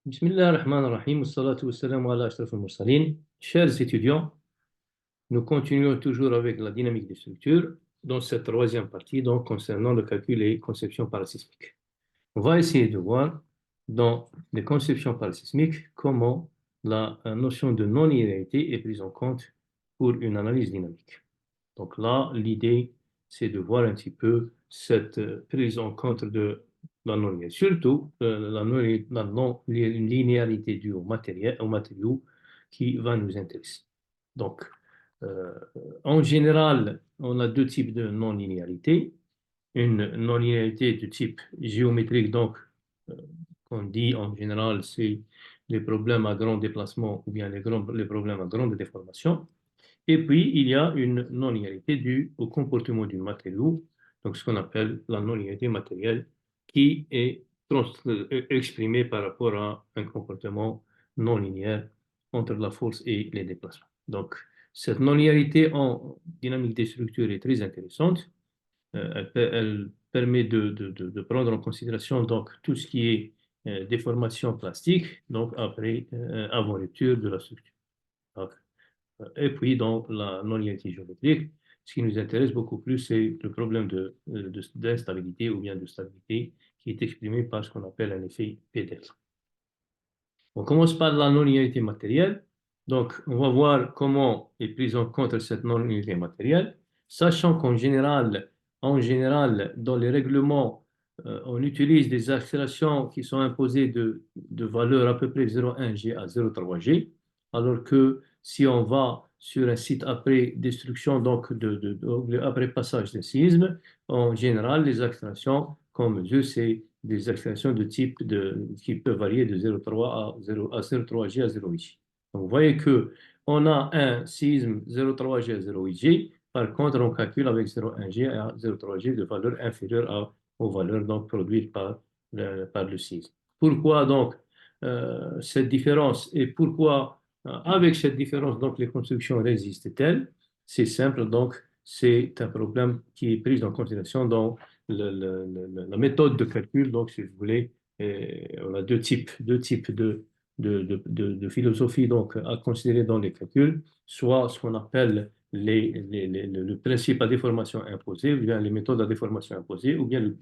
Bismillah ar-Rahman ar-Rahim, wassalatu wassalamu ala ashraf al-mursalin. Chers étudiants, nous continuons toujours avec la dynamique des structures dans cette troisième partie, donc concernant le calcul et conception parasismique. On va essayer de voir dans les conceptions parasismiques comment la notion de non-linéarité est prise en compte pour une analyse dynamique. Donc là, l'idée, c'est de voir un petit peu cette prise en compte de la non-linéarité, surtout la non-linéarité due aux matériaux qui va nous intéresser. Donc, euh, en général, on a deux types de non-linéarité. Une non-linéarité de type géométrique, donc, euh, qu'on dit en général, c'est les problèmes à grand déplacement ou bien les problèmes à grande déformation. Et puis, il y a une non-linéarité due au comportement du matériau, donc ce qu'on appelle la non-linéarité matérielle, qui est exprimée par rapport à un comportement non linéaire entre la force et les déplacements. Donc, cette non-linéarité en dynamique des structures est très intéressante. Elle permet de prendre en considération donc, tout ce qui est déformation plastique, donc après, avant rupture de la structure. Donc, et puis, dans la non-linéarité géométrique, ce qui nous intéresse beaucoup plus, c'est le problème d'instabilité ou bien de stabilité qui est exprimé par ce qu'on appelle un effet P-delta. On commence par la non-linéarité matérielle. Donc, on va voir comment est prise en compte cette non-linéarité matérielle, sachant en général, dans les règlements, on utilise des accélérations qui sont imposées de valeurs à peu près 0,1 G à 0,3 G, alors que si on va sur un site après destruction, donc après passage d'un séisme, en général, les accélérations qu'on mesure, c'est des accélérations de type qui peuvent varier de 0,3 à 0,3 G à 0,8 G. Donc, vous voyez qu'on a un séisme 0,3 G à 0,8 G. Par contre, on calcule avec 0,1 G à 0,3 G de valeur inférieure aux valeurs donc, produites par le séisme. Pourquoi donc cette différence et pourquoi avec cette différence donc les constructions résistent-elles? C'est simple, donc c'est un problème qui est pris en considération dans la méthode de calcul. Donc, si vous voulez, on a deux types de philosophie donc, à considérer dans les calculs, soit ce qu'on appelle le principe à déformation imposée, ou bien les méthodes à déformation imposée, ou bien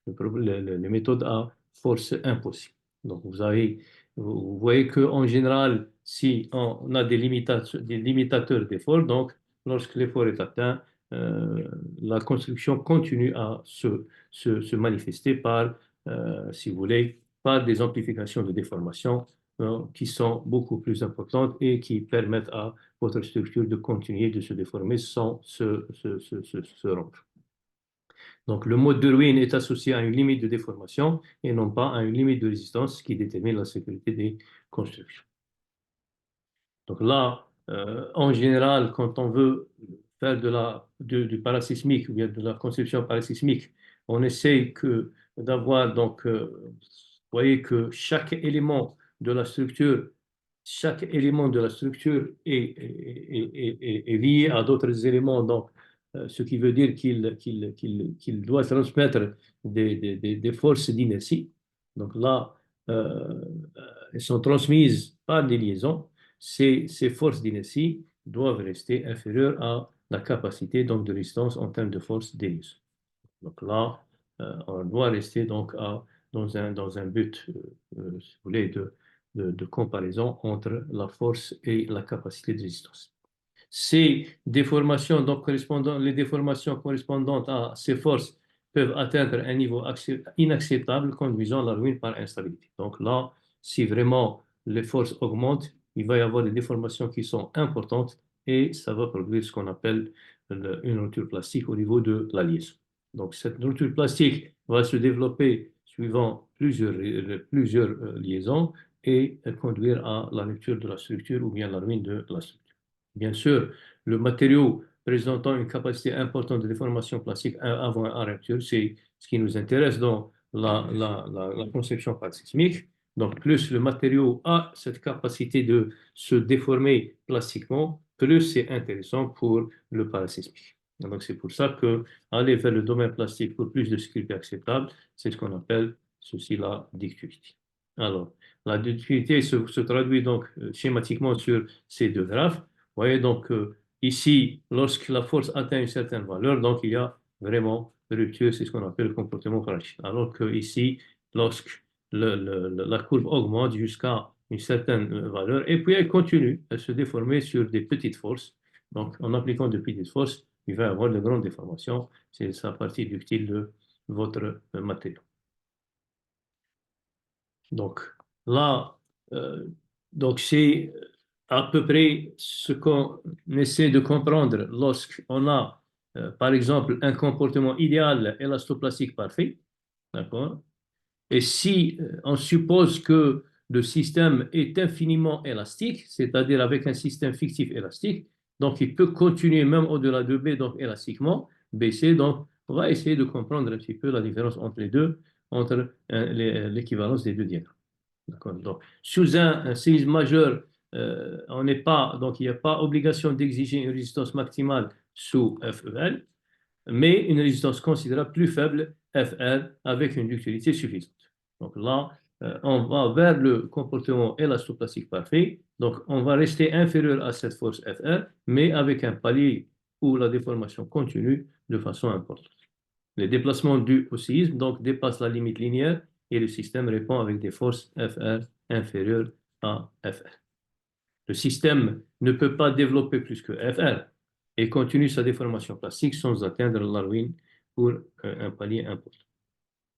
les méthodes à force imposée. Donc, vous voyez qu'en général, si on a des limitateurs d'effort, donc lorsque l'effort est atteint, la construction continue à se manifester par, si vous voulez, par des amplifications de déformation qui sont beaucoup plus importantes et qui permettent à votre structure de continuer de se déformer sans se rompre. Donc, le mode de ruine est associé à une limite de déformation et non pas à une limite de résistance qui détermine la sécurité des constructions. Donc là, en général, quand on veut faire du parasismique ou bien de la conception parasismique, on essaye d'avoir, donc, vous voyez que chaque élément de la structure est lié à d'autres éléments, donc, ce qui veut dire qu'il doit transmettre des forces d'inertie. Donc là, elles sont transmises par des liaisons. Ces forces d'inertie doivent rester inférieures à la capacité donc, de résistance en termes de force des liaisons. Donc là, on doit rester donc dans un but, si vous voulez, de comparaison entre la force et la capacité de résistance. Ces déformations, donc les déformations correspondantes à ces forces peuvent atteindre un niveau inacceptable conduisant à la ruine par instabilité. Donc là, si vraiment les forces augmentent, il va y avoir des déformations qui sont importantes et ça va produire ce qu'on appelle une rupture plastique au niveau de la liaison. Donc cette rupture plastique va se développer suivant plusieurs liaisons et conduire à la rupture de la structure ou bien la ruine de la structure. Bien sûr, le matériau présentant une capacité importante de déformation plastique avant la rupture, c'est ce qui nous intéresse dans la conception parasismique. Donc, plus le matériau a cette capacité de se déformer plastiquement, plus c'est intéressant pour le parasismique. Donc, c'est pour ça qu'aller vers le domaine plastique pour plus de sécurité acceptable, c'est ce qu'on appelle ceci la ductilité. Alors, la ductilité se traduit donc schématiquement sur ces deux graphes. Vous voyez donc ici, lorsque la force atteint une certaine valeur, donc il y a vraiment rupture, c'est ce qu'on appelle le comportement fragile. Alors que ici, lorsque la courbe augmente jusqu'à une certaine valeur, et puis elle continue à se déformer sur des petites forces. Donc, en appliquant de petites forces, il va y avoir de grandes déformations. C'est sa partie ductile de votre matériau. Donc là, donc c'est à peu près ce qu'on essaie de comprendre lorsqu'on a, par exemple, un comportement idéal élastoplastique parfait, d'accord? Et si on suppose que le système est infiniment élastique, c'est-à-dire avec un système fictif élastique, donc il peut continuer même au-delà de B, donc élastiquement, baisser. Donc on va essayer de comprendre un petit peu la différence entre les deux, entre l'équivalence des deux diagrammes. Donc, sous un séisme majeur, on n'est pas, donc il n'y a pas obligation d'exiger une résistance maximale sous FEL, mais une résistance considérable plus faible, FR, avec une ductilité suffisante. Donc là, on va vers le comportement élastoplastique parfait. Donc, on va rester inférieur à cette force FR, mais avec un palier où la déformation continue de façon importante. Les déplacements dus au séisme donc, dépassent la limite linéaire et le système répond avec des forces FR inférieures à FR. Le système ne peut pas développer plus que FR et continue sa déformation plastique sans atteindre la ruine pour un palier important.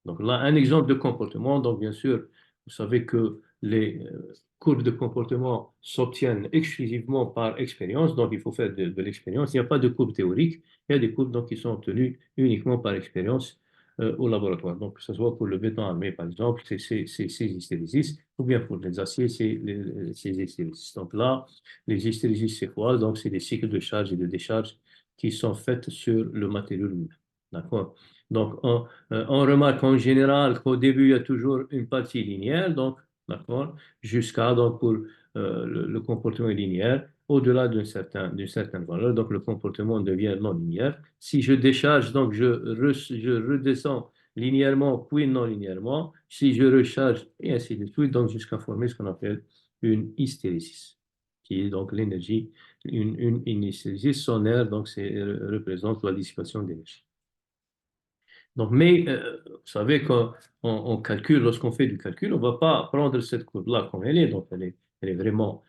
Donc là, un exemple de comportement. Donc bien sûr, vous savez que les courbes de comportement s'obtiennent exclusivement par expérience. Donc il faut faire de l'expérience. Il n'y a pas de courbe théorique. Il y a des courbes donc, qui sont obtenues uniquement par expérience au laboratoire. Donc que ce soit pour le béton armé, par exemple, c'est ces hystérésis, ou bien pour les aciers, c'est ces hystérésis. Donc là, les hystérésis, c'est quoi? Donc c'est des cycles de charge et de décharge qui sont faits sur le matériau lui-même. D'accord? Donc, on remarque en général qu'au début, il y a toujours une partie linéaire, donc, d'accord, jusqu'à, donc, pour le comportement linéaire, au-delà d'une certaine valeur, donc le comportement devient non linéaire. Si je décharge, donc, je redescends linéairement, puis non linéairement. Si je recharge, et ainsi de suite, donc, jusqu'à former ce qu'on appelle une hystérésis, qui est donc l'énergie, une hystérésis sonnaire, donc, représente la dissipation d'énergie. Donc, mais vous savez qu'on calcule, lorsqu'on fait du calcul, on ne va pas prendre cette courbe-là comme elle est, donc elle est vraiment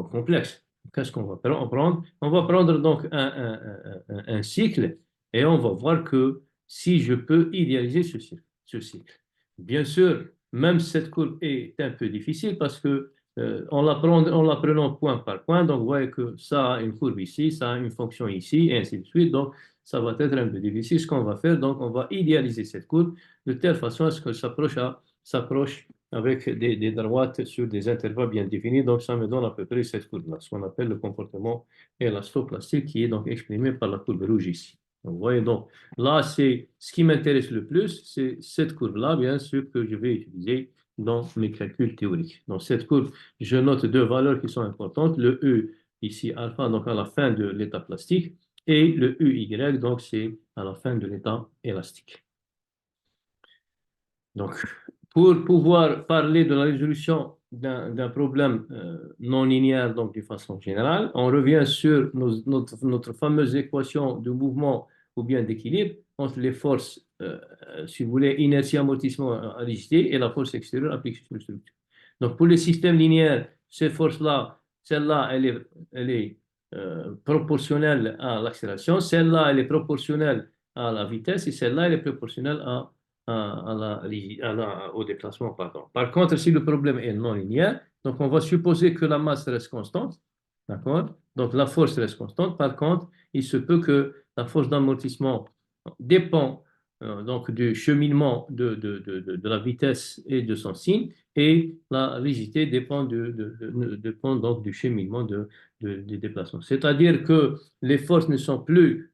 complexe. Qu'est-ce qu'on va prendre? On va prendre donc un cycle et on va voir que si je peux idéaliser ce cycle. Bien sûr, même cette courbe est un peu difficile parce que en la prenant point par point, donc vous voyez que ça a une courbe ici, ça a une fonction ici, et ainsi de suite. Donc, ça va être un peu difficile. Ce qu'on va faire, donc, on va idéaliser cette courbe de telle façon à ce qu'elle s'approche avec des droites sur des intervalles bien définis. Donc, ça me donne à peu près cette courbe-là, ce qu'on appelle le comportement élastoplastique, qui est donc exprimé par la courbe rouge ici. Donc, vous voyez, donc, là, c'est ce qui m'intéresse le plus, c'est cette courbe-là, bien sûr, que je vais utiliser dans mes calculs théoriques. Dans cette courbe, je note deux valeurs qui sont importantes. Le E, ici, alpha, donc à la fin de l'état plastique, et le UY, donc c'est à la fin de l'état élastique. Donc, pour pouvoir parler de la résolution d'un problème non linéaire, donc de façon générale, on revient sur notre fameuse équation de mouvement ou bien d'équilibre entre les forces, si vous voulez, inertie, amortissement, rigidité et la force extérieure appliquée sur le structure. Donc, pour les systèmes linéaires, ces forces-là, celle-là, elle est proportionnelle à l'accélération, celle-là, elle est proportionnelle à la vitesse et celle-là, elle est proportionnelle au déplacement. Pardon. Par contre, si le problème est non linéaire, donc on va supposer que la masse reste constante, d'accord? Donc la force reste constante. Par contre, il se peut que la force d'amortissement dépend donc du cheminement de la vitesse et de son signe, et la rigidité dépend, dépend donc du cheminement du déplacement. C'est-à-dire que les forces ne sont plus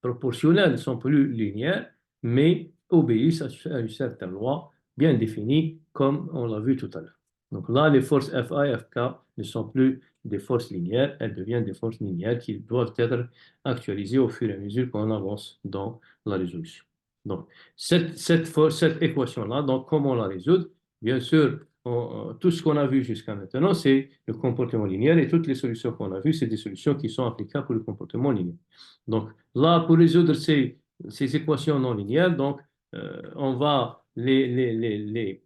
proportionnelles, ne sont plus linéaires, mais obéissent à une certaine loi bien définie, comme on l'a vu tout à l'heure. Donc là, les forces FA et FK ne sont plus des forces linéaires, elles deviennent des forces linéaires qui doivent être actualisées au fur et à mesure qu'on avance dans la résolution. Donc, cette équation-là, donc comment la résoudre? Bien sûr, tout ce qu'on a vu jusqu'à maintenant, c'est le comportement linéaire et toutes les solutions qu'on a vues, c'est des solutions qui sont applicables pour le comportement linéaire. Donc là, pour résoudre ces équations non linéaires, donc, on va les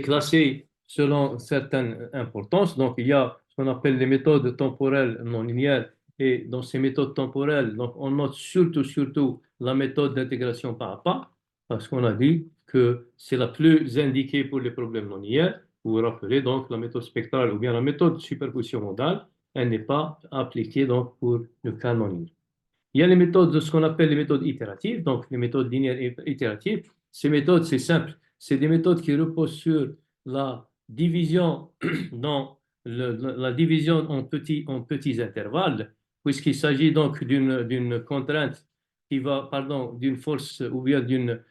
classer selon certaines importances. Donc, il y a ce qu'on appelle les méthodes temporelles non linéaires. Et dans ces méthodes temporelles, donc, on note surtout la méthode d'intégration pas à pas, parce qu'on a dit que c'est la plus indiquée pour les problèmes non linéaires. Vous vous rappelez, donc, la méthode spectrale ou bien la méthode de superposition modale, elle n'est pas appliquée donc, pour le cas non linéaire. Il y a les méthodes de ce qu'on appelle les méthodes itératives, donc les méthodes linéaires itératives. Ces méthodes, c'est simple, c'est des méthodes qui reposent sur la division, la division en petits intervalles, puisqu'il s'agit donc d'une contrainte qui va, pardon, d'une force ou bien d'une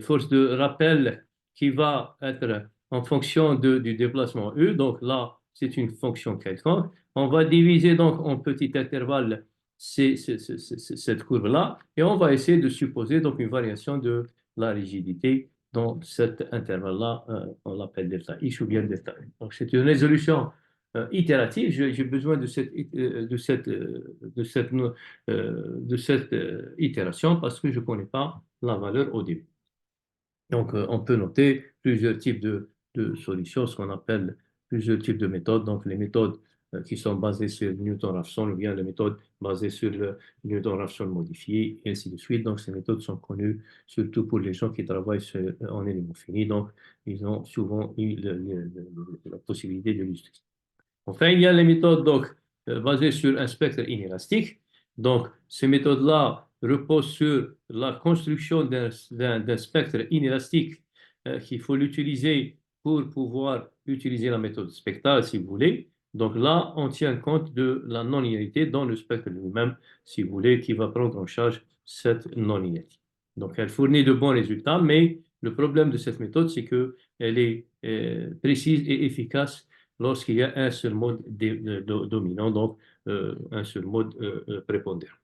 force de rappel qui va être en fonction du déplacement U. Donc là, c'est une fonction quelconque. On va diviser donc en petits intervalles cette courbe-là, et on va essayer de supposer donc une variation de la rigidité dans cet intervalle-là, on l'appelle delta X ou bien delta N. Donc c'est une résolution itérative. J'ai besoin de cette itération parce que je ne connais pas la valeur au début. Donc, on peut noter plusieurs types de solutions, ce qu'on appelle plusieurs types de méthodes. Donc, les méthodes qui sont basées sur Newton-Raphson ou bien les méthodes basées sur le Newton-Raphson modifié, et ainsi de suite. Donc, ces méthodes sont connues surtout pour les gens qui travaillent en éléments finis. Donc, ils ont souvent eu la possibilité de l'utiliser. Enfin, il y a les méthodes donc, basées sur un spectre inélastique. Donc, ces méthodes-là reposent sur la construction d'un spectre inélastique qu'il faut l'utiliser pour pouvoir utiliser la méthode spectrale, si vous voulez. Donc là, on tient compte de la non-linéarité dans le spectre lui-même, si vous voulez, qui va prendre en charge cette non-linéarité. Donc, elle fournit de bons résultats, mais le problème de cette méthode, c'est qu'elle est précise et efficace lorsqu'il y a un seul mode dominant, donc un seul mode prépondérant.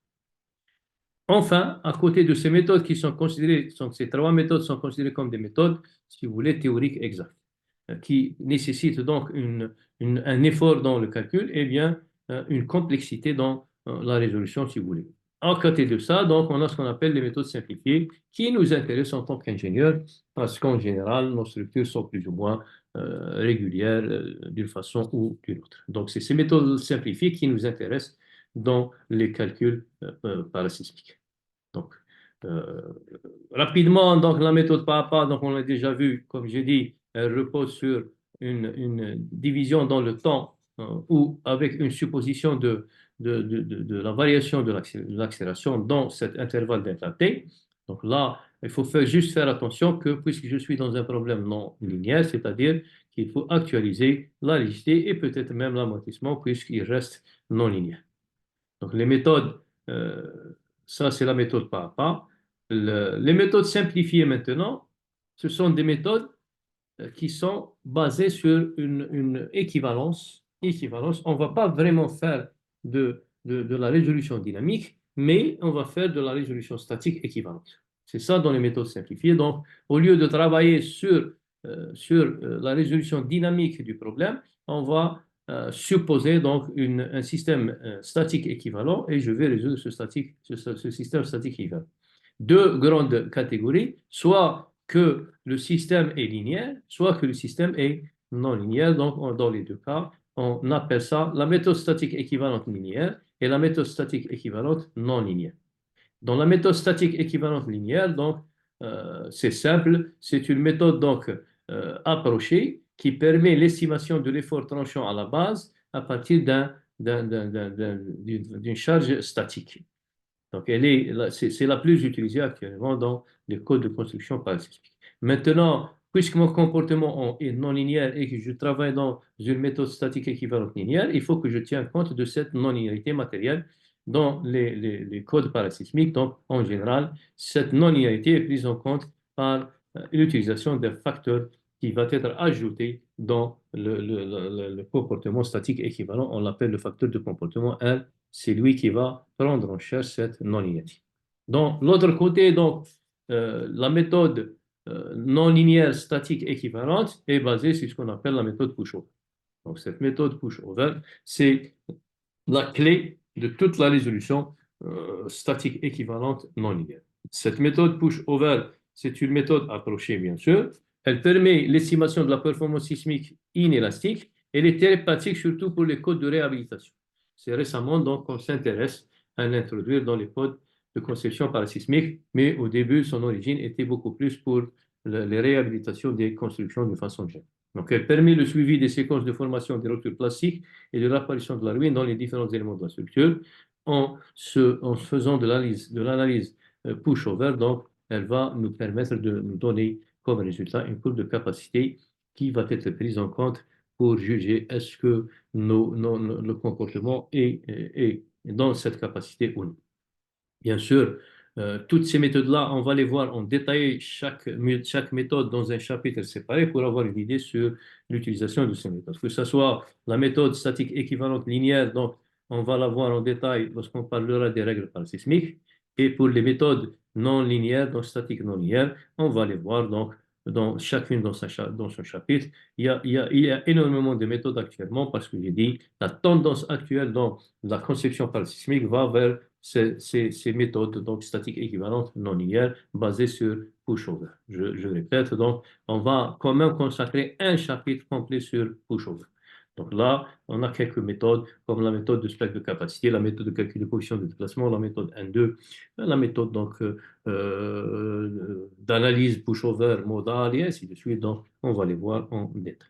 Enfin, à côté de ces méthodes qui sont considérées, ces trois méthodes sont considérées comme des méthodes, si vous voulez, théoriques exactes, qui nécessitent donc un effort dans le calcul et bien une complexité dans la résolution, si vous voulez. À côté de ça, donc, on a ce qu'on appelle les méthodes simplifiées qui nous intéressent en tant qu'ingénieurs parce qu'en général, nos structures sont plus ou moins régulières d'une façon ou d'une autre. Donc, c'est ces méthodes simplifiées qui nous intéressent dans les calculs parasismiques. Donc, euh, rapidement, donc, la méthode pas à pas, donc, on l'a déjà vu, comme j'ai dit, elle repose sur une division dans le temps ou avec une supposition de la variation de l'accélération dans cet intervalle delta t. Donc là, il faut juste faire attention que puisque je suis dans un problème non linéaire, c'est-à-dire qu'il faut actualiser la rigidité et peut-être même l'amortissement puisqu'il reste non linéaire. Donc les méthodes, ça c'est la méthode pas à pas. Les méthodes simplifiées maintenant, ce sont des méthodes qui sont basées sur une équivalence. On ne va pas vraiment faire de la résolution dynamique, mais on va faire de la résolution statique équivalente. C'est ça dans les méthodes simplifiées. Donc, au lieu de travailler sur la résolution dynamique du problème, on va supposer donc un système statique équivalent et je vais résoudre ce système statique équivalent. Deux grandes catégories, soit que le système est linéaire, soit que le système est non linéaire. Donc, dans les deux cas, on appelle ça la méthode statique équivalente linéaire et la méthode statique équivalente non linéaire. Dans la méthode statique équivalente linéaire, donc, c'est simple, c'est une méthode donc approchée qui permet l'estimation de l'effort tranchant à la base à partir d'une charge statique. Donc, c'est la plus utilisée actuellement dans les codes de construction parasismique. Maintenant, puisque mon comportement est non linéaire et que je travaille dans une méthode statique équivalente linéaire, il faut que je tienne compte de cette non-linéarité matérielle dans les codes parasismiques. Donc, en général, cette non-linéarité est prise en compte par l'utilisation d'un facteur qui va être ajouté dans le comportement statique équivalent. On l'appelle le facteur de comportement R. C'est lui qui va prendre en charge cette non-linéarité. Donc, l'autre côté, donc, la méthode non linéaire statique équivalente est basée sur ce qu'on appelle la méthode pushover. Donc, cette méthode pushover, c'est la clé de toute la résolution statique équivalente non linéaire. Cette méthode pushover, c'est une méthode approchée, bien sûr. Elle permet l'estimation de la performance sismique inélastique. Elle est très pratique, surtout pour les codes de réhabilitation. C'est récemment donc qu'on s'intéresse à l'introduire dans les codes de conception parasismique, mais au début, son origine était beaucoup plus pour les réhabilitations des constructions de façon générale. Donc, elle permet le suivi des séquences de formation des ruptures plastiques et de l'apparition de la ruine dans les différents éléments de la structure en faisant de l'analyse pushover. Donc, elle va nous permettre de nous donner comme résultat une courbe de capacité qui va être prise en compte pour juger est-ce que le comportement est dans cette capacité ou non. Bien sûr, toutes ces méthodes-là, on va les voir en détail, chaque méthode dans un chapitre séparé pour avoir une idée sur l'utilisation de ces méthodes. Que ce soit la méthode statique équivalente linéaire, donc on va la voir en détail lorsqu'on parlera des règles parasismiques. Et pour les méthodes non linéaires, donc statiques non linéaires, on va les voir donc dans chacune dans son chapitre. Il y a énormément de méthodes actuellement parce que j'ai dit la tendance actuelle dans la conception parasismique va vers ces méthodes donc statiques équivalentes non linéaires basées sur pushover. Je répète, donc on va quand même consacrer un chapitre complet sur pushover. Donc là, on a quelques méthodes, comme la méthode de spectre de capacité, la méthode de calcul de coefficient de déplacement, la méthode N2, la méthode donc d'analyse pushover modale et ainsi de suite. Donc, on va les voir en détail.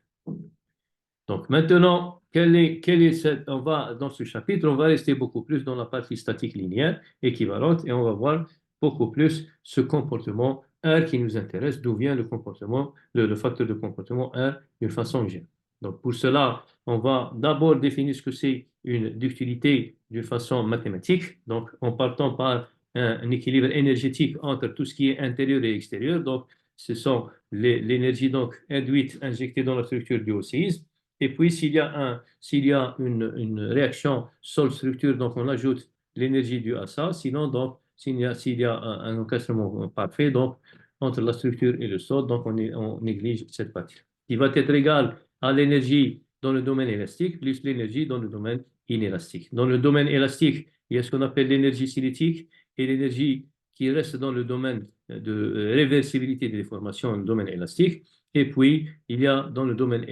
Donc maintenant, on va, dans ce chapitre, on va rester beaucoup plus dans la partie statique linéaire équivalente et on va voir beaucoup plus ce comportement R qui nous intéresse, d'où vient le comportement, le facteur de comportement R d'une façon générale. Donc pour cela, on va d'abord définir ce que c'est une ductilité d'une façon mathématique, donc en partant par un équilibre énergétique entre tout ce qui est intérieur et extérieur. Donc ce sont l'énergie donc induite, injectée dans la structure du séisme. Et puis, s'il y a une réaction sol-structure, donc on ajoute l'énergie due à ça. Sinon, donc, s'il y a un encastrement parfait, donc, entre la structure et le sol, donc on néglige cette partie qui va être égale à l'énergie dans le domaine élastique plus l'énergie dans le domaine inélastique. Dans le domaine élastique, il y a ce qu'on appelle l'énergie cinétique et l'énergie qui reste dans le domaine de réversibilité des déformations, dans le domaine élastique. Et puis, il y a dans le domaine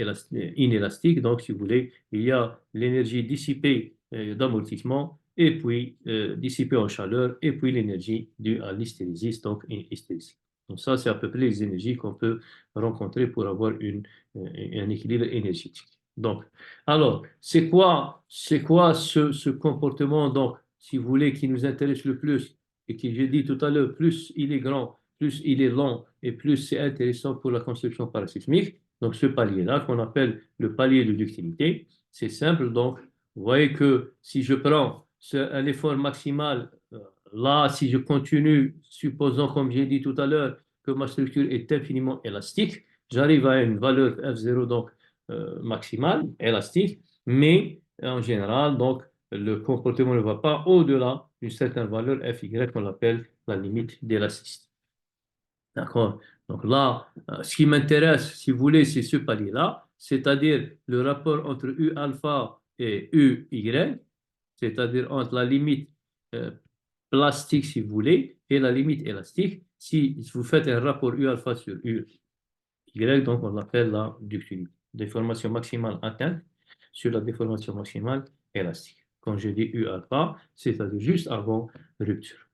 inélastique, donc si vous voulez, il y a l'énergie dissipée d'amortissement, et puis dissipée en chaleur, et puis l'énergie due à l'hystérésis, donc une hystérésie. Donc ça, c'est à peu près les énergies qu'on peut rencontrer pour avoir un équilibre énergétique. Donc, alors, c'est quoi ce comportement, donc, si vous voulez, qui nous intéresse le plus, et qui, j'ai dit tout à l'heure, plus il est grand, plus il est long et plus c'est intéressant pour la conception parasismique. Donc, ce palier-là, qu'on appelle le palier de ductilité, c'est simple. Donc, vous voyez que si je prends un effort maximal, là, si je continue, supposons, comme j'ai dit tout à l'heure, que ma structure est infiniment élastique, j'arrive à une valeur F0, donc maximale, élastique, mais en général, donc, le comportement ne va pas au-delà d'une certaine valeur Fy qu'on appelle la limite d'élasticité. D'accord? Donc là, ce qui m'intéresse, si vous voulez, c'est ce palier-là, c'est-à-dire le rapport entre U alpha et UY, c'est-à-dire entre la limite plastique, si vous voulez, et la limite élastique. Si vous faites un rapport U alpha sur UY, donc on l'appelle la ductilité, déformation maximale atteinte sur la déformation maximale élastique. Quand je dis U alpha, c'est-à-dire juste avant rupture.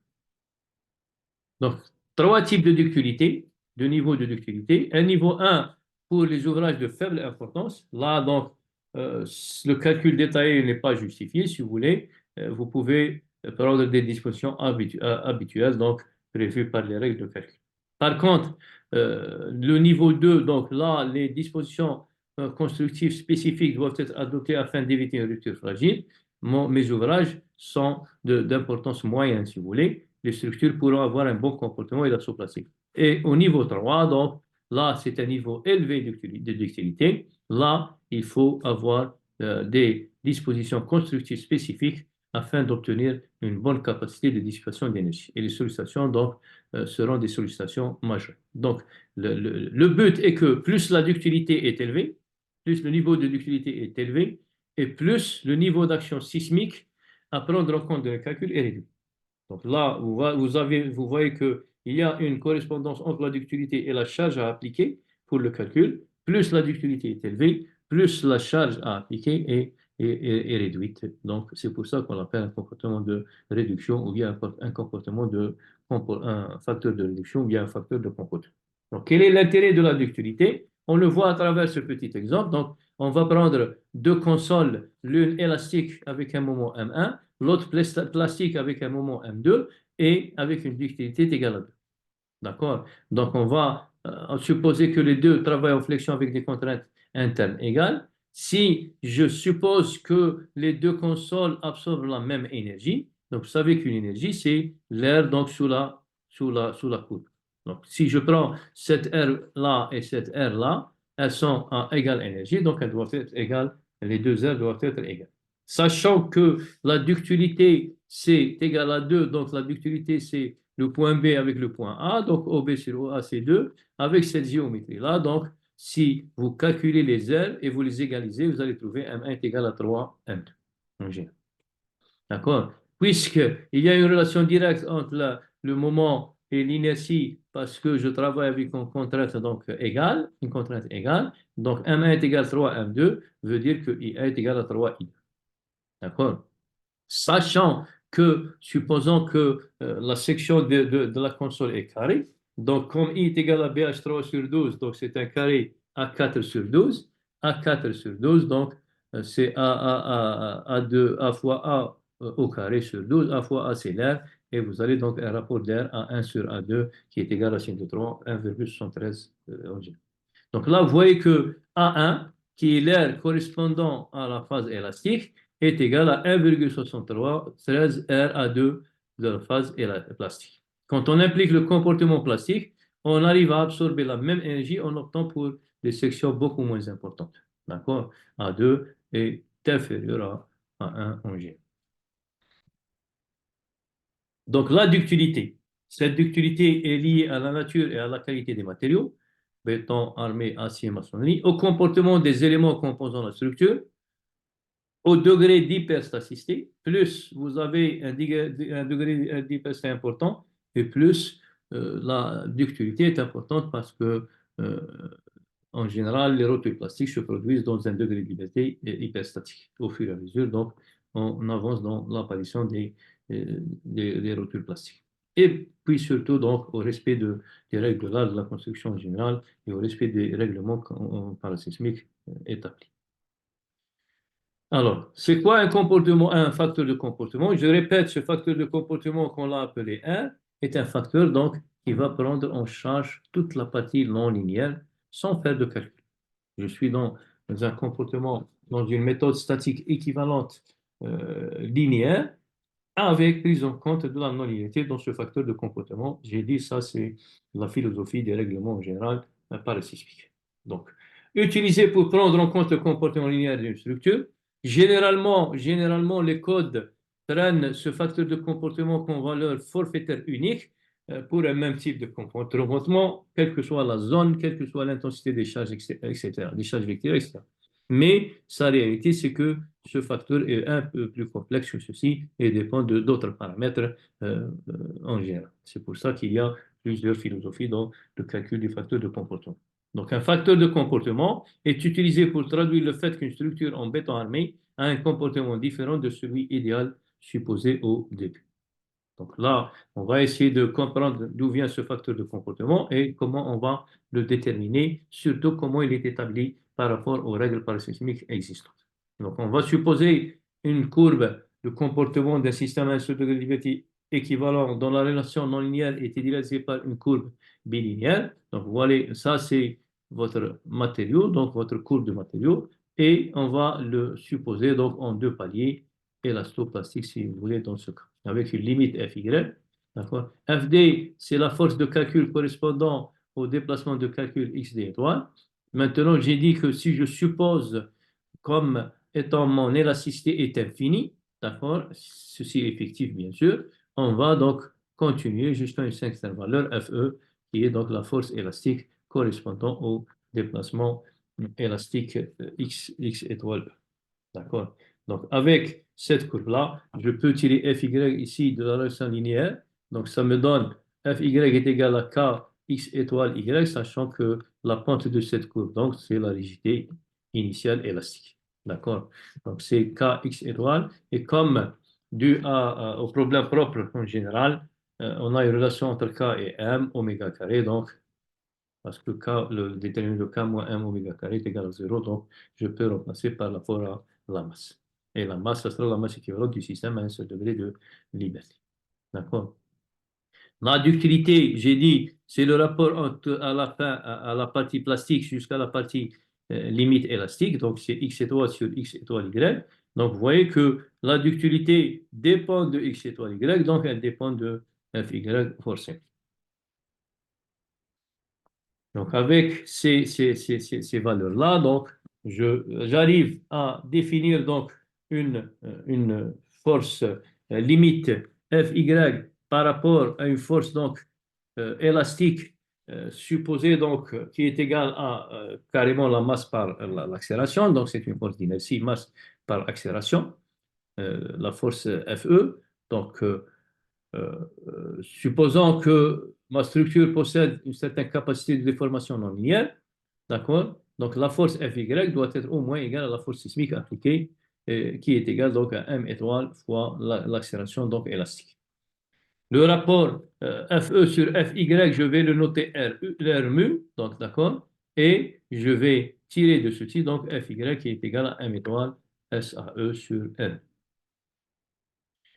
Donc, trois types de ductilité, de niveaux de ductilité. Un niveau 1 pour les ouvrages de faible importance. Là, donc, le calcul détaillé n'est pas justifié. Si vous voulez, vous pouvez prendre des dispositions habituelles, donc prévues par les règles de calcul. Par contre, le niveau 2, donc là, les dispositions constructives spécifiques doivent être adoptées afin d'éviter une rupture fragile. Mes ouvrages sont d'importance moyenne, si vous voulez. Les structures pourront avoir un bon comportement et la souplacité. Et au niveau 3, donc, là, c'est un niveau élevé de ductilité. Là, il faut avoir des dispositions constructives spécifiques afin d'obtenir une bonne capacité de dissipation d'énergie. Et les sollicitations, donc, seront des sollicitations majeures. Donc, le but est que plus la ductilité est élevée, plus le niveau de ductilité est élevé, et plus le niveau d'action sismique à prendre en compte dans le calcul est réduit. Donc là, vous voyez qu'il y a une correspondance entre la ductilité et la charge à appliquer pour le calcul. Plus la ductilité est élevée, plus la charge à appliquer est réduite. Donc, c'est pour ça qu'on appelle un comportement de réduction ou bien un comportement un facteur de réduction ou bien un facteur de comportement. Donc, quel est l'intérêt de la ductilité? On le voit à travers ce petit exemple. Donc, on va prendre deux consoles, l'une élastique avec un moment M1, l'autre plastique avec un moment M2 et avec une ductilité égale à 2. D'accord? Donc, on va supposer que les deux travaillent en flexion avec des contraintes internes égales. Si je suppose que les deux consoles absorbent la même énergie, donc vous savez qu'une énergie, c'est l'air donc sous la courbe. Donc, si je prends cette air-là et cette air-là, elles sont à égale énergie, donc elles doivent être égales, les deux airs doivent être égales. Sachant que la ductilité, c'est égal à 2, donc la ductilité, c'est le point B avec le point A, donc OB sur OA, c'est 2, avec cette géométrie-là. Donc, si vous calculez les airs et vous les égalisez, vous allez trouver M1 est égal à 3 M2 en général. D'accord? Puisqu'il y a une relation directe entre le moment et l'inertie, parce que je travaille avec une contrainte donc égale, une contrainte égale, donc M1 est égal à 3 M2, veut dire que I1 est égal à 3 I2. D'accord? Sachant que, supposons que la section de la console est carrée, donc comme I est égal à BH3 sur 12, donc c'est un carré A4 sur 12, A4 sur 12, donc c'est A2, A fois A au carré sur 12, A fois A c'est l'air, et vous avez donc un rapport d'air à 1 sur A2 qui est égal à sin de 3, 1,73 en général. Donc là, vous voyez que A1, qui est l'air correspondant à la phase élastique, est égal à 1,73 RA2 de la phase plastique. Quand on implique le comportement plastique, on arrive à absorber la même énergie en optant pour des sections beaucoup moins importantes. D'accord? A2 est inférieur à 1 en G. Donc la ductilité. Cette ductilité est liée à la nature et à la qualité des matériaux, béton, armé, acier, maçonnerie, au comportement des éléments composant la structure, au degré d'hyperstaticité, plus vous avez un degré d'hyperstaticité important, et plus la ductilité est importante parce que, en général, les rotules plastiques se produisent dans un degré d'hyperstaticité hyperstatique au fur et à mesure. Donc, on avance dans l'apparition des rotules plastiques. Et puis surtout, donc, au respect des règles de l'art de la construction en général et au respect des règlements parasismiques établis. Alors, c'est quoi un comportement, un facteur de comportement? Je répète, ce facteur de comportement qu'on l'a appelé R est un facteur donc qui va prendre en charge toute la partie non linéaire sans faire de calcul. Je suis dans un comportement, dans une méthode statique équivalente linéaire avec prise en compte de la non-linéarité dans ce facteur de comportement. J'ai dit ça, c'est la philosophie des règlements en général parasismiques. Donc, utilisé pour prendre en compte le comportement linéaire d'une structure. Généralement, les codes prennent ce facteur de comportement comme valeur forfaitaire unique pour un même type de comportement, quelle que soit la zone, quelle que soit l'intensité des charges, etc., des charges vectorielles, etc. Mais sa réalité, c'est que ce facteur est un peu plus complexe que ceci et dépend d'autres paramètres en général. C'est pour ça qu'il y a plusieurs philosophies dans le calcul du facteur de comportement. Donc, un facteur de comportement est utilisé pour traduire le fait qu'une structure en béton armé a un comportement différent de celui idéal supposé au début. Donc là, on va essayer de comprendre d'où vient ce facteur de comportement et comment on va le déterminer, surtout comment il est établi par rapport aux règles parasismiques existantes. Donc on va supposer une courbe de comportement d'un système à un seul degré de liberté équivalent dont la relation non linéaire est idéalisée par une courbe bilinéaire. Donc voilà, ça c'est votre matériau, donc votre courbe de matériau, et on va le supposer donc en deux paliers élastoplastique, si vous voulez, dans ce cas, avec une limite Fy. D'accord? Fd, c'est la force de calcul correspondant au déplacement de calcul xd étoile. Maintenant, j'ai dit que si je suppose comme étant mon élasticité est infinie, D'accord? Ceci est effectif, bien sûr. On va donc continuer jusqu'à une cinquième valeur, Fe, qui est donc la force élastique correspondant au déplacement élastique X étoile E. D'accord? Donc, avec cette courbe-là, je peux tirer Fy ici de la relation linéaire. Donc, ça me donne Fy est égal à Kx étoile Y, sachant que la pente de cette courbe, donc, c'est la rigidité initiale élastique. D'accord? Donc, c'est Kx étoile. Et comme dû au problème propre en général, on a une relation entre K et M, oméga carré. Donc, parce que K, le déterminant de K moins M oméga carré est égal à 0, donc je peux remplacer par rapport à la masse. Et la masse, ça sera la masse équivalente du système à un seul degré de liberté. D'accord? La ductilité, j'ai dit, c'est le rapport entre, à la fin, à la partie plastique jusqu'à la partie limite élastique. Donc, c'est X étoile sur X étoile Y. Donc, vous voyez que la ductilité dépend de X étoile Y, donc elle dépend de Fy forcément. Donc, avec ces valeurs-là, donc, j'arrive à définir donc une force limite Fy par rapport à une force donc élastique supposée donc qui est égale à carrément la masse par l'accélération. Donc, c'est une force d'inertie, masse par accélération, la force Fe. Donc, supposons que ma structure possède une certaine capacité de déformation non linéaire, d'accord? Donc la force Fy doit être au moins égale à la force sismique appliquée, qui est égale donc à m étoile fois l'accélération donc élastique. Le rapport Fe sur Fy, je vais le noter R mu, donc d'accord? Et je vais tirer de ceci, donc Fy qui est égal à m étoile SAE sur R.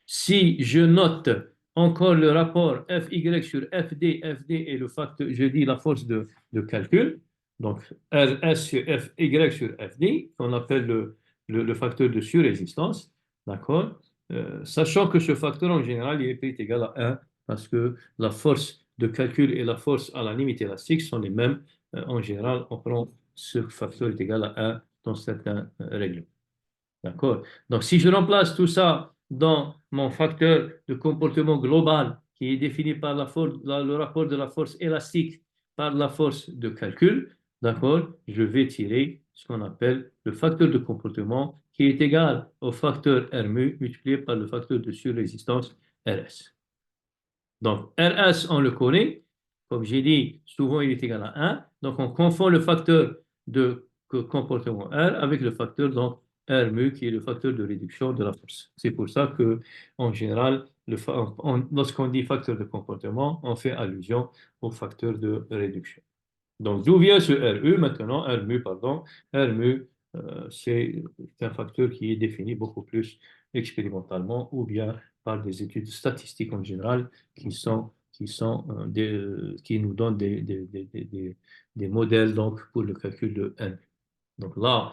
Si je note encore le rapport Fy sur Fd, Fd est le facteur, je dis la force de calcul, donc Rs sur Fy sur Fd, qu'on appelle le facteur de surrésistance, d'accord? Sachant que ce facteur en général il est égal à 1 parce que la force de calcul et la force à la limite élastique sont les mêmes. En général, on prend ce facteur est égal à 1 dans certains règlements. D'accord? Donc, si je remplace tout ça dans mon facteur de comportement global qui est défini par le rapport de la force élastique par la force de calcul, d'accord, je vais tirer ce qu'on appelle le facteur de comportement qui est égal au facteur R mu multiplié par le facteur de surrésistance RS. Donc, RS, on le connaît. Comme j'ai dit, souvent il est égal à 1. Donc, on confond le facteur de comportement R avec le facteur donc, R mu, qui est le facteur de réduction de la force. C'est pour ça que, en général, lorsqu'on dit facteur de comportement, on fait allusion au facteur de réduction. Donc, d'où vient ce RU maintenant, R mu, pardon. R mu, c'est un facteur qui est défini beaucoup plus expérimentalement ou bien par des études statistiques en général qui nous donnent des modèles donc, pour le calcul de N. Donc là,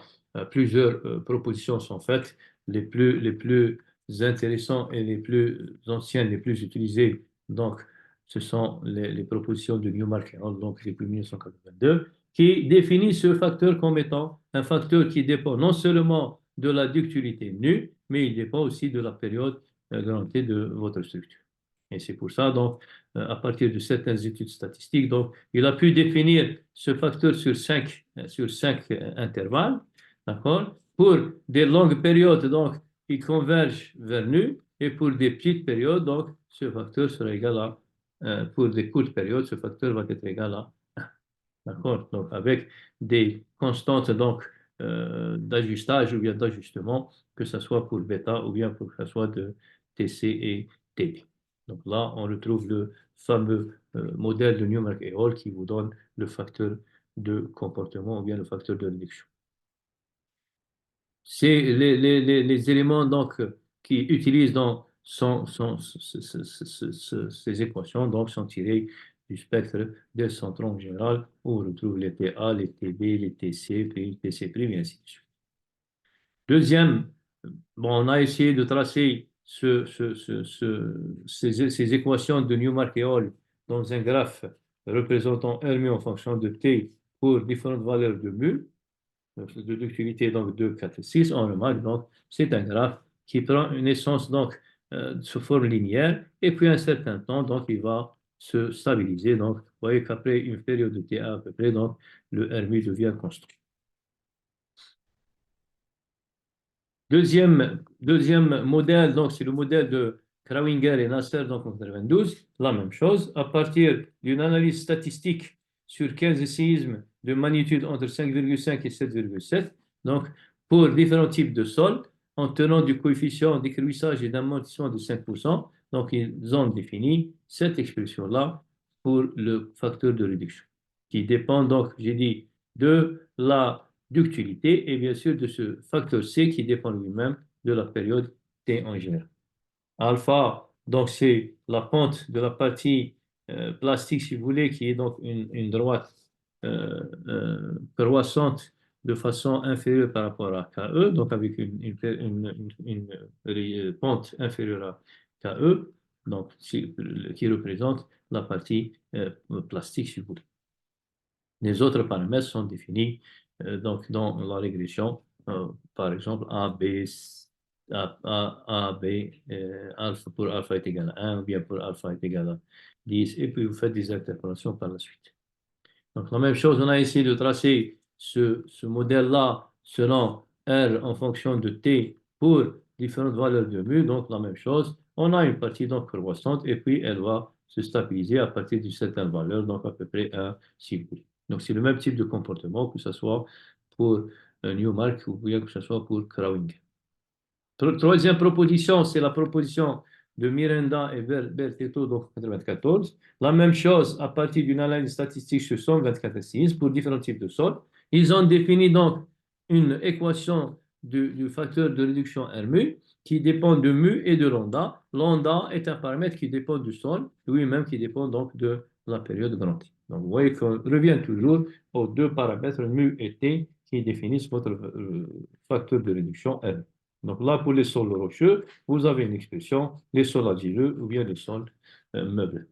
plusieurs propositions sont faites. Les plus intéressantes et les plus anciennes, les plus utilisées, donc, ce sont les propositions de Newmark et Hall, donc depuis 1982, qui définissent ce facteur comme étant un facteur qui dépend non seulement de la ductilité nue, mais il dépend aussi de la période grand T de votre structure. Et c'est pour ça, donc, à partir de certaines études statistiques, donc, il a pu définir ce facteur sur cinq intervalles, d'accord, pour des longues périodes, donc, qui convergent vers nu, et pour des petites périodes, donc, ce facteur sera égal à, pour des courtes périodes, ce facteur va être égal à 1. D'accord? Donc, avec des constantes donc, d'ajustage ou bien d'ajustement, que ce soit pour bêta ou bien pour que ce soit de TC et TB. Donc là, on retrouve le fameux modèle de Newmark et Hall qui vous donne le facteur de comportement ou bien le facteur de réduction. C'est les éléments donc, qui utilisent dans ces équations donc, sont tirés du spectre des centrons en général où on retrouve les TA, les TB, les TC, les TC', et ainsi de suite. Deuxième, bon, on a essayé de tracer ces équations de Newmark et Hall dans un graphe représentant R mu en fonction de T pour différentes valeurs de mu, de ductilité donc 2, 4, 6. On remarque donc c'est un graphe qui prend une essence donc sous forme linéaire, et puis à un certain temps, donc il va se stabiliser. Donc, vous voyez qu'après une période de T1 à peu près, donc le RMU devient constant. Deuxième modèle, donc c'est le modèle de Krawinger et Nasser, donc en 92, la même chose, à partir d'une analyse statistique sur 15 séismes de magnitude entre 5,5 et 7,7, donc pour différents types de sols, en tenant du coefficient d'écrevissage et d'amortissement de 5%, donc ils ont défini cette expression-là pour le facteur de réduction, qui dépend donc, j'ai dit, de la ductilité et bien sûr de ce facteur C qui dépend lui-même de la période T en général. Alpha, donc c'est la pente de la partie plastique, si vous voulez, qui est donc une droite croissante de façon inférieure par rapport à KE, donc avec une pente inférieure à KE, donc qui représente la partie plastique, si vous voulez. Les autres paramètres sont définis donc dans la régression, par exemple A, B, alpha pour alpha est égal à 1, ou bien pour alpha est égal à 10, et puis vous faites des interpolations par la suite. Donc la même chose, on a essayé de tracer ce modèle-là selon R en fonction de T pour différentes valeurs de mu, donc la même chose. On a une partie donc croissante et puis elle va se stabiliser à partir d'une certaine valeur, donc à peu près un cycle. Donc c'est le même type de comportement que ce soit pour Newmark ou bien que ce soit pour Krawinger. Troisième proposition, c'est la proposition de Miranda et Bertetto, donc 94. La même chose à partir d'une analyse statistique sur 124 6 pour différents types de sols. Ils ont défini donc une équation du facteur de réduction RMU qui dépend de mu et de lambda. Lambda est un paramètre qui dépend du sol, lui-même qui dépend donc de la période grande. Donc vous voyez qu'on revient toujours aux deux paramètres mu et t qui définissent votre facteur de réduction RMU. Donc là, pour les sols rocheux, vous avez une expression, les sols argileux ou bien les sols meubles.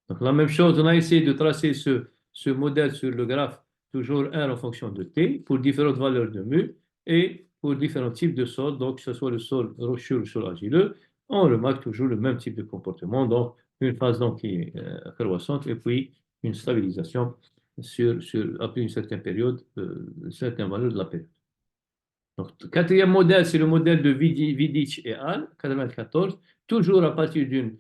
Donc la même chose, on a essayé de tracer ce modèle sur le graphe, toujours R en fonction de T, pour différentes valeurs de mu et pour différents types de sols, donc que ce soit le sol rocheux ou le sol argileux, on remarque toujours le même type de comportement, donc une phase donc, qui est croissante et puis une stabilisation après une certaine période, certaines valeurs de la période. Donc, le quatrième modèle, c'est le modèle de Vidic et al. 94, toujours à partir d'une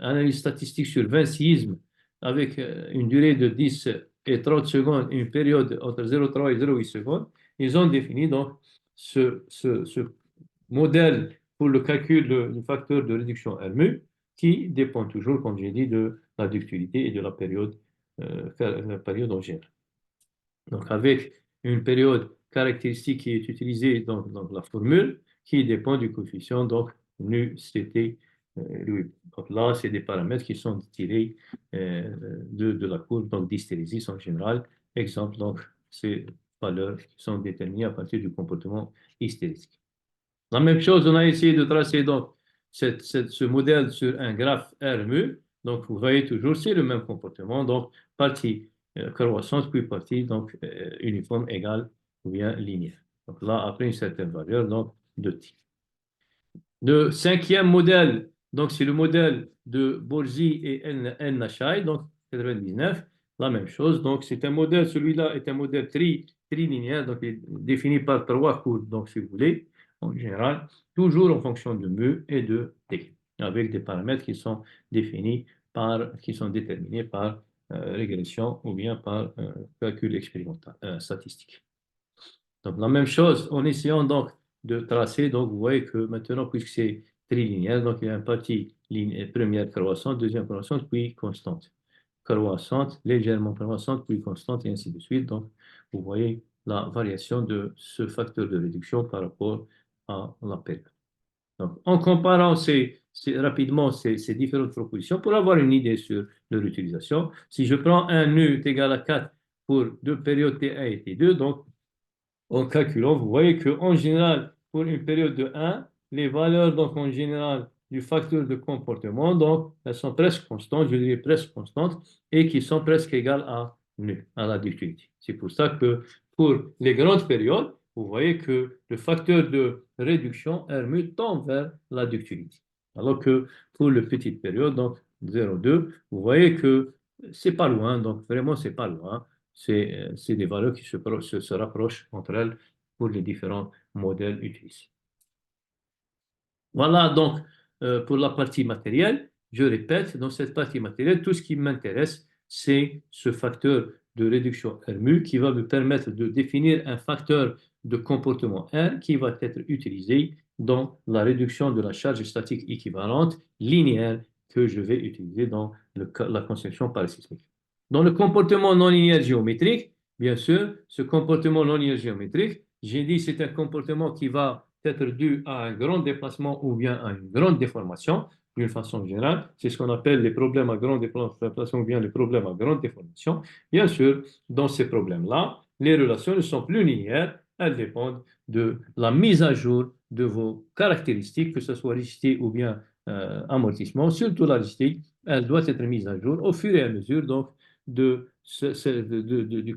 analyse statistique sur 20 séismes avec une durée de 10 et 30 secondes, une période entre 0,3 et 0,8 secondes. Ils ont défini donc ce modèle pour le calcul du facteur de réduction RMU qui dépend toujours, comme j'ai dit, de la ductilité et de la période en général. Donc, avec une période caractéristique qui est utilisée dans la formule, qui dépend du coefficient, donc nu, ct, lui. Donc là, c'est des paramètres qui sont tirés de la courbe d'hystérésis en général. Exemple, donc, ces valeurs qui sont déterminées à partir du comportement hystérésique. La même chose, on a essayé de tracer donc ce modèle sur un graphe RMU. Donc, vous voyez toujours, c'est le même comportement. Donc, partie croissante, puis partie donc, uniforme égale ou bien linéaire. Donc là, après une certaine valeur, donc de t. Le cinquième modèle, donc c'est le modèle de Borzi et El Nachai, donc 99, la même chose. Donc c'est un modèle, celui-là est un modèle trilinéaire, donc il est défini par trois courbes, donc si vous voulez, en général, toujours en fonction de mu et de t, avec des paramètres qui sont définis qui sont déterminés par régression ou bien par calcul expérimental, statistique. Donc la même chose, en essayant donc de tracer, donc vous voyez que maintenant, puisque c'est trilinéaire, donc il y a une partie première croissante, deuxième croissante, puis constante. Croissante, légèrement croissante, puis constante, et ainsi de suite. Donc vous voyez la variation de ce facteur de réduction par rapport à la période. Donc, en comparant rapidement ces différentes propositions, pour avoir une idée sur leur utilisation, si je prends un nu est égal à 4 pour deux périodes T1 et T2, donc en calculant, vous voyez qu'en général, pour une période de 1, les valeurs donc en général du facteur de comportement, donc elles sont presque constantes, je dirais presque constantes, et qui sont presque égales à nu, à la ductilité. C'est pour ça que pour les grandes périodes, vous voyez que le facteur de réduction R tend vers la ductilité. Alors que pour le petite période, donc 0,2, vous voyez que c'est pas loin, donc vraiment c'est pas loin. C'est des valeurs qui se rapprochent entre elles pour les différents modèles utilisés. Voilà donc pour la partie matérielle. Je répète, dans cette partie matérielle, tout ce qui m'intéresse, c'est ce facteur de réduction RMU qui va me permettre de définir un facteur de comportement R qui va être utilisé dans la réduction de la charge statique équivalente linéaire que je vais utiliser dans la conception parasismique. Dans le comportement non linéaire géométrique, bien sûr, ce comportement non linéaire géométrique, j'ai dit c'est un comportement qui va être dû à un grand déplacement ou bien à une grande déformation, d'une façon générale. C'est ce qu'on appelle les problèmes à grande déplacement ou bien les problèmes à grande déformation. Bien sûr, dans ces problèmes-là, les relations ne sont plus linéaires, elles dépendent de la mise à jour de vos caractéristiques, que ce soit rigidité ou bien amortissement. Surtout la rigidité, elle doit être mise à jour au fur et à mesure donc, du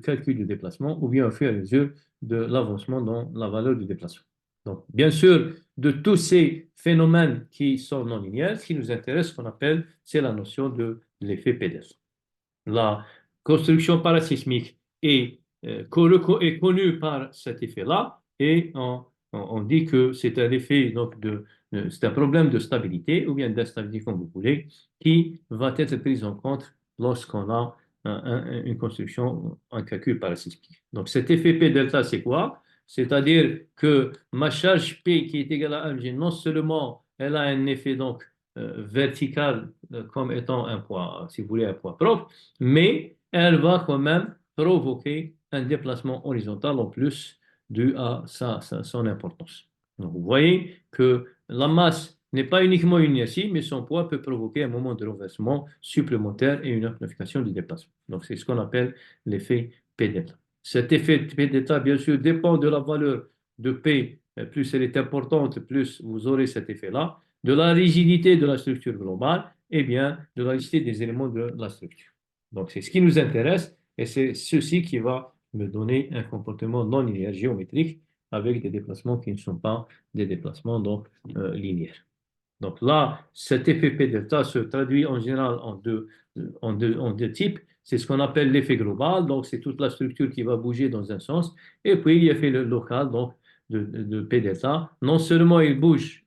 calcul du déplacement ou bien au fur et à mesure de l'avancement dans la valeur du déplacement. Donc, bien sûr, de tous ces phénomènes qui sont non linéaires, ce qui nous intéresse, ce qu'on appelle, c'est la notion de l'effet PDF. La construction parasismique est connue par cet effet-là et on dit que c'est un effet, donc, c'est un problème de stabilité ou bien d'instabilité, comme vous voulez, qui va être pris en compte lorsqu'on a une construction, un calcul parasismique. Donc, cet effet P delta, c'est quoi? C'est-à-dire que ma charge P qui est égale à mg, non seulement elle a un effet donc vertical comme étant un poids, si vous voulez, un poids propre, mais elle va quand même provoquer un déplacement horizontal en plus dû à son importance. Donc, vous voyez que la masse n'est pas uniquement une inertie, mais son poids peut provoquer un moment de renversement supplémentaire et une amplification du déplacement. Donc, c'est ce qu'on appelle l'effet P delta. Cet effet P delta, bien sûr, dépend de la valeur de P. Plus elle est importante, plus vous aurez cet effet-là, de la rigidité de la structure globale et bien de la rigidité des éléments de la structure. Donc, c'est ce qui nous intéresse et c'est ceci qui va me donner un comportement non linéaire géométrique avec des déplacements qui ne sont pas des déplacements donc, linéaires. Donc là, cet effet P delta se traduit en général en deux types. C'est ce qu'on appelle l'effet global, donc c'est toute la structure qui va bouger dans un sens. Et puis l'effet local, donc de P delta. Non seulement il bouge,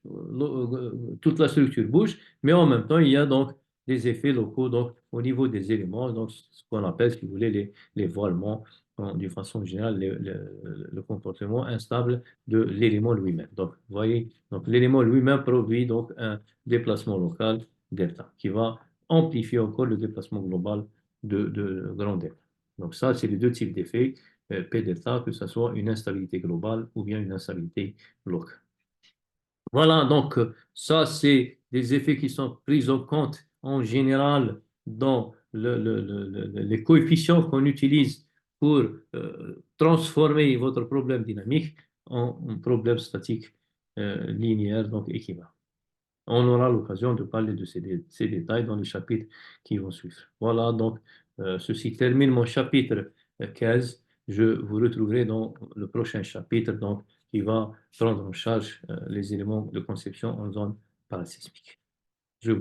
toute la structure bouge, mais en même temps, il y a donc des effets locaux donc, au niveau des éléments, donc ce qu'on appelle, si vous voulez, les voilements, d'une façon générale, le comportement instable de l'élément lui-même. Donc, vous voyez, donc l'élément lui-même produit donc un déplacement local delta qui va amplifier encore le déplacement global de grand delta. Donc ça, c'est les deux types d'effets P delta, que ce soit une instabilité globale ou bien une instabilité locale. Voilà, donc ça, c'est des effets qui sont pris en compte en général dans les coefficients qu'on utilise pour transformer votre problème dynamique en un problème statique linéaire, donc équivalent. On aura l'occasion de parler de ces détails dans les chapitres qui vont suivre. Voilà, donc ceci termine mon chapitre 15. Je vous retrouverai dans le prochain chapitre donc, qui va prendre en charge les éléments de conception en zone parasismique. Je vous